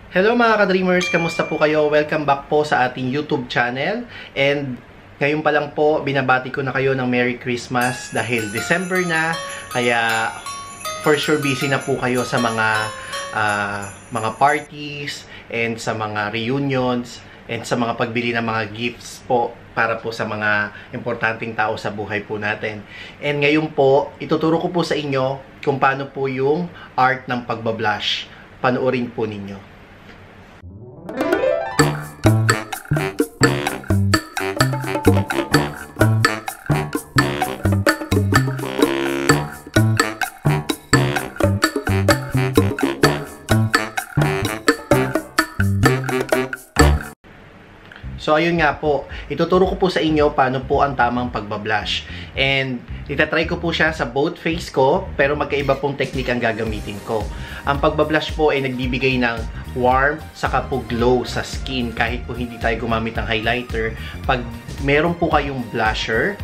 Hello mga ka-dreamers! Kamusta po kayo? Welcome back po sa ating YouTube channel. And ngayon pa lang po, binabati ko na kayo ng Merry Christmas dahil December na. Kaya for sure busy na po kayo sa mga parties and sa mga reunions and sa mga pagbili ng mga gifts po para po sa mga importanteng tao sa buhay po natin. And ngayon po, ituturo ko po sa inyo kung paano po yung art ng pagbablush. Panoorin po ninyo. So, ayun nga po. Ituturo ko po sa inyo paano po ang tamang pagbablush. And, itatry ko po siya sa both face ko, pero magkaiba pong technique ang gagamitin ko. Ang pagbablush po ay nagbibigay ng warmth, saka po glow sa skin, kahit po hindi tayo gumamit ng highlighter. Pag meron po kayong blusher,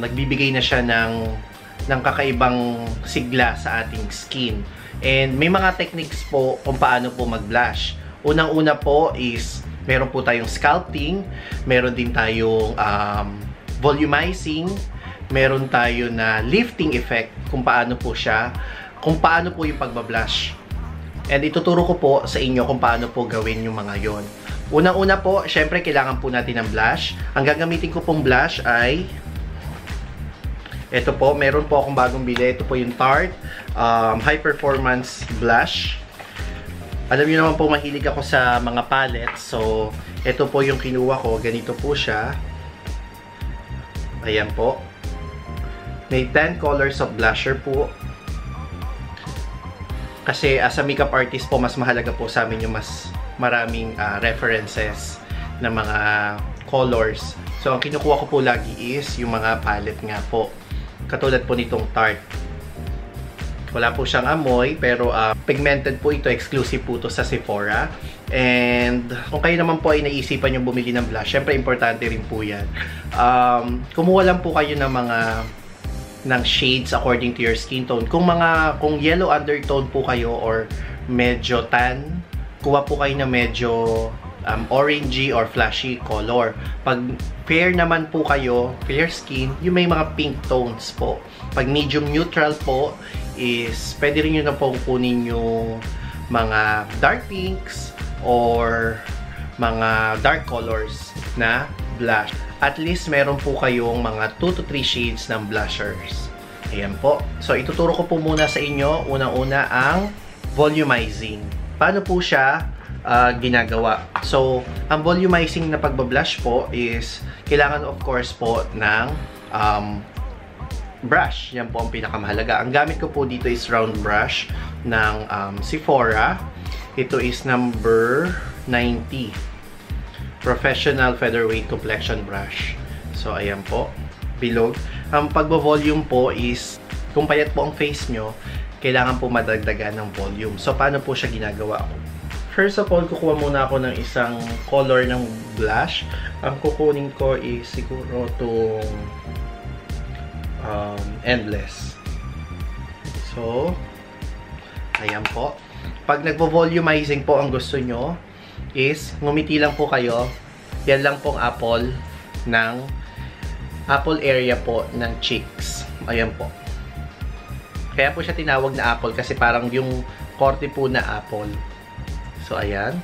nagbibigay na siya ng kakaibang sigla sa ating skin. And, may mga techniques po kung paano po mag-blush. Unang-una po is meron po tayong sculpting, meron din tayong volumizing, meron tayo na lifting effect kung paano po siya, kung paano po yung pagbablush. And ituturo ko po sa inyo kung paano po gawin yung mga yon. Unang-una po, syempre kailangan po natin ng blush. Ang gagamitin ko pong blush ay ito po, meron po akong bagong bili. Ito po yung Tarte High Performance Blush. Alam niyo naman po, mahilig ako sa mga palettes. So, ito po yung kinuha ko. Ganito po siya. Ayan po. May 10 colors of blusher po. Kasi as a makeup artist po, mas mahalaga po sa amin yung mas maraming references na mga colors. So, ang kinukuha ko po lagi is yung mga palette nga po. Katulad po nitong Tarte. Wala po siyang amoy, pero pigmented po ito. Exclusive po ito sa Sephora. And kung kayo naman po ay naisipan yung bumili ng blush, syempre importante rin po yan. Kumuha lang po kayo ng shades according to your skin tone. Kung yellow undertone po kayo or medyo tan, kuha po kayo na medyo orangey or flashy color. Pag fair naman po kayo, fair skin, yung may mga pink tones po. Pag medium neutral po, is pwede rin nyo na pong kunin yung mga dark pinks or mga dark colors na blush. At least meron po kayong mga 2 to 3 shades ng blushers. Ayan po. So, ituturo ko po muna sa inyo, unang-una ang volumizing. Paano po siya ginagawa? So, ang volumizing na pagbablush po is kailangan of course po ng brush. Yan po ang pinakamahalaga. Ang gamit ko po dito is round brush ng Sephora. Ito is number 90. Professional Featherweight Complexion Brush. So, ayan po. Bilog. Ang pagbo-volume po is, kung payat po ang face nyo, kailangan po madagdagan ng volume. So, paano po siya ginagawa ko? First of all, kukuha muna ako ng isang color ng blush. Ang kukunin ko is siguro itong Endless. So, ayan po. Pag nagvo-volumizing po ang gusto nyo, is ngumiti lang po kayo. Yan lang pong apple area po ng cheeks. Ayan po. Kaya po siya tinawag na apple kasi parang yung korte po na apple. So, ayan.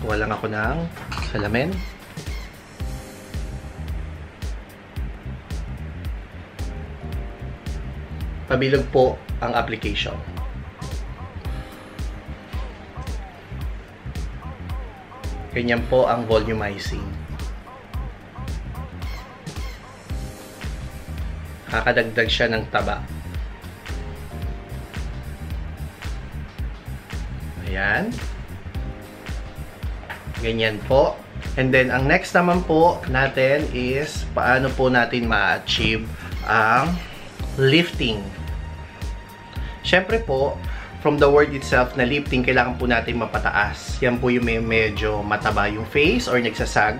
Kuha lang ako ng salamin. Pabilog po ang application. Ganyan po ang volumizing. Kakadagdag siya ng taba. Ayan. Ganyan po. And then, ang next naman po natin is paano po natin ma-achieve ang lifting. Siyempre po, from the word itself na lifting, kailangan po natin mapataas. Yan po yung medyo mataba yung face or nagsasag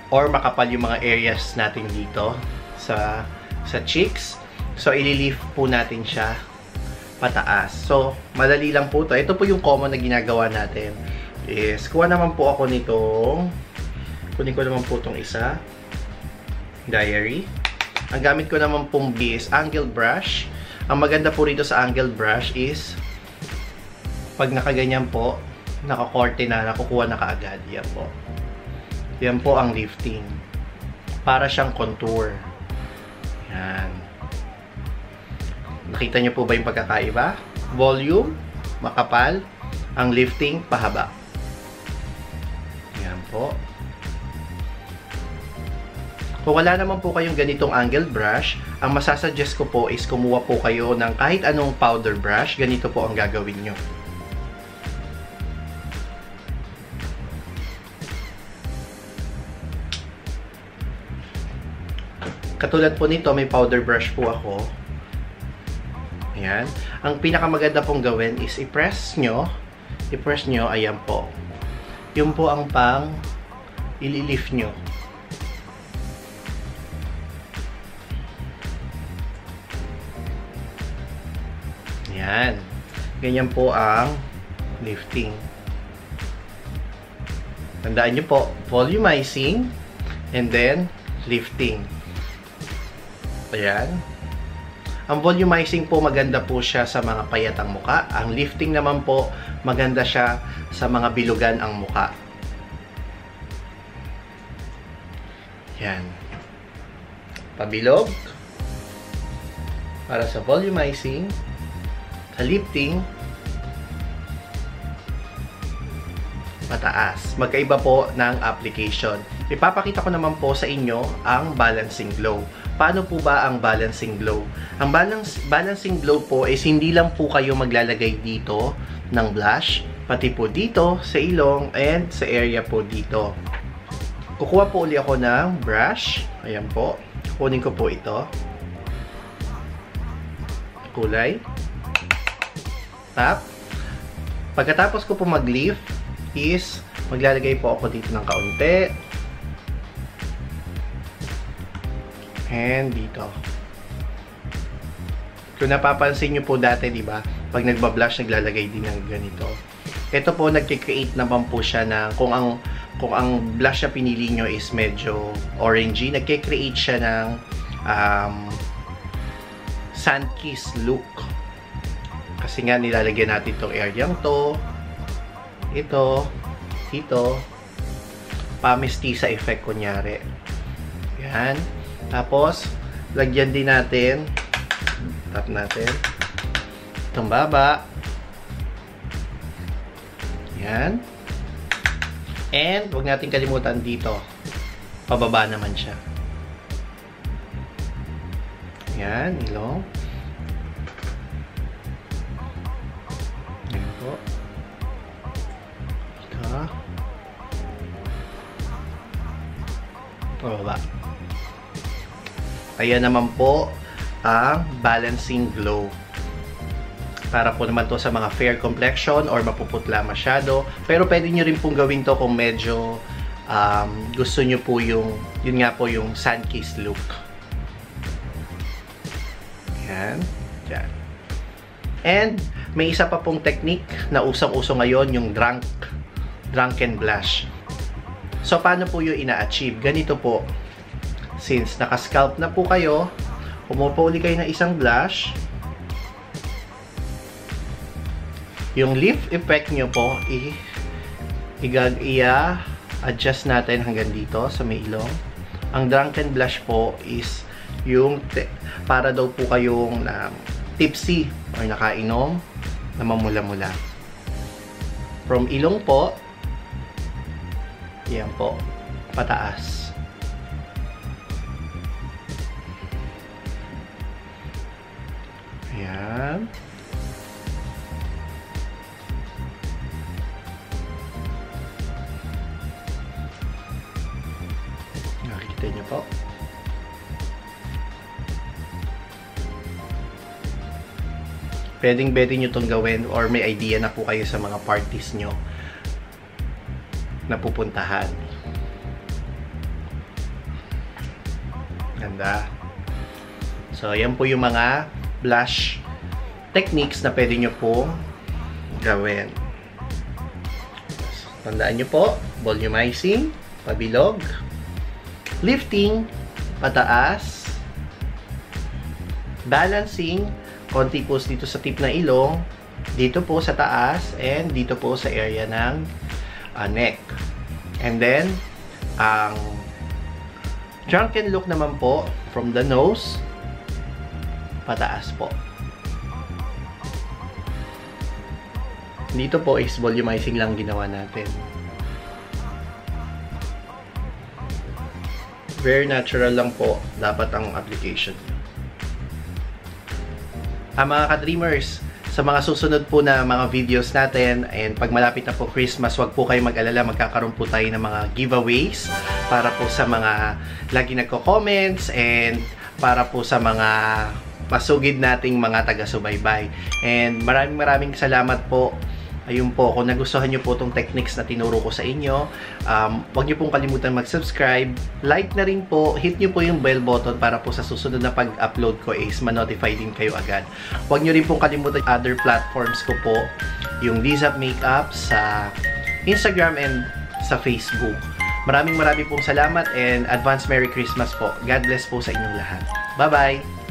or makapal yung mga areas natin dito sa cheeks. So, ililift po natin siya pataas. So, madali lang po to. Ito po yung common na ginagawa natin. Is, kuha naman po ako nitong, kunin ko naman po itong isa. Diary. Ang gamit ko naman pong is angle brush. Ang maganda po rito sa angle brush is, pag nakaganyan po, nakakorte na, nakukuha na kaagad. Yan po. Yan po ang lifting. Para siyang contour. Yan. Nakita niyo po ba yung pagkakaiba? Volume, makapal. Ang lifting, pahaba. Yan po. Kung wala naman po kayong ganitong angle brush, ang masasuggest ko po is kumuha po kayo ng kahit anong powder brush. Ganito po ang gagawin nyo. Katulad po nito, may powder brush po ako. Ayan. Ang pinakamaganda pong gawin is i-press nyo. I-press nyo, ayan po. Yun po ang pang ililift nyo. Ayan. Ganyan po ang lifting. Tandaan nyo po, volumizing and then lifting. Ayan. Ang volumizing po, maganda po siya sa mga payatang muka. Ang lifting naman po, maganda siya sa mga bilugan ang muka. Ayan. Pabilog. Para sa volumizing. Sa lifting. Pataas. Magkaiba po ng application. Ipapakita ko naman po sa inyo ang balancing glow. Paano po ba ang balancing glow? Ang balancing glow po is hindi lang po kayo maglalagay dito ng blush, pati po dito sa ilong and sa area po dito. Kukuha po uli ako ng brush. Ayan po. Kunin ko po ito. Kulay. Tap. Pagkatapos ko po mag-lift is maglalagay po ako dito ng kaunti. And dito. Kung napapansin nyo po dati, di ba? Pag nagbablush, naglalagay din ng ganito. Ito po, nagkikreate naman po siya na kung ang blush na pinili nyo is medyo orangey, nagkikreate siya ng sun-kissed look. Kasi nga, nilalagyan natin itong area to, ito, dito, pamistisa effect kunyari. Yan. Tapos, lagyan din natin, tap natin, itong baba. Yan. And, huwag natin kalimutan dito. Pababa naman siya. Yan, ilong. Yan po. Ito. Pababa. Ayan naman po ang balancing glow. Para po naman to sa mga fair complexion or mapuputla masyado. Pero pwede nyo rin pong gawin to kung medyo gusto nyo po yung, yun nga po yung sun-kissed look. Yan. Yan. And may isa pa pong technique na usang-uso ngayon, yung drunken blush. So, paano po yung ina-achieve? Ganito po. Since naka-scalp na po kayo, umupo ulit kayo ng isang blush. Yung lift effect nyo po, i-adjust natin hanggang dito sa may ilong. Ang drunken blush po is yung para daw po kayong tipsy or nakainom na mamula-mula. From ilong po, yan po, pataas. Ayan. Nakikita niyo po. Pwedeng-pwede nyo itong gawin or may idea na po kayo sa mga parties nyo na pupuntahan. Ganda. So, yan po yung mga blush techniques na pwede nyo po gawin. Tandaan nyo po, volumizing, pabilog, lifting, pataas, balancing, konti po dito sa tip na ilong, dito po sa taas, and dito po sa area ng neck. And then, ang drunken look naman po, from the nose, pataas po. Dito po is volumizing lang ginawa natin. Very natural lang po dapat ang application. Mga ka-dreamers, sa mga susunod po na mga videos natin, and pag malapit na po Christmas, wag po kayo mag-alala, magkakaroon po tayo ng mga giveaways para po sa mga lagi nagko-comments and para po sa mga masugid nating mga taga-subaybay. And maraming salamat po. Ayun po, kung nagustuhan nyo po itong techniques na tinuro ko sa inyo, huwag nyo pong kalimutan mag-subscribe, like na rin po, hit nyo po yung bell button para po sa susunod na pag-upload ko is ma-notify din kayo agad. Huwag nyo rin pong kalimutan other platforms ko po, yung Lizap Makeup sa Instagram and sa Facebook. Maraming pong salamat and advance Merry Christmas po. God bless po sa inyong lahat. Bye-bye!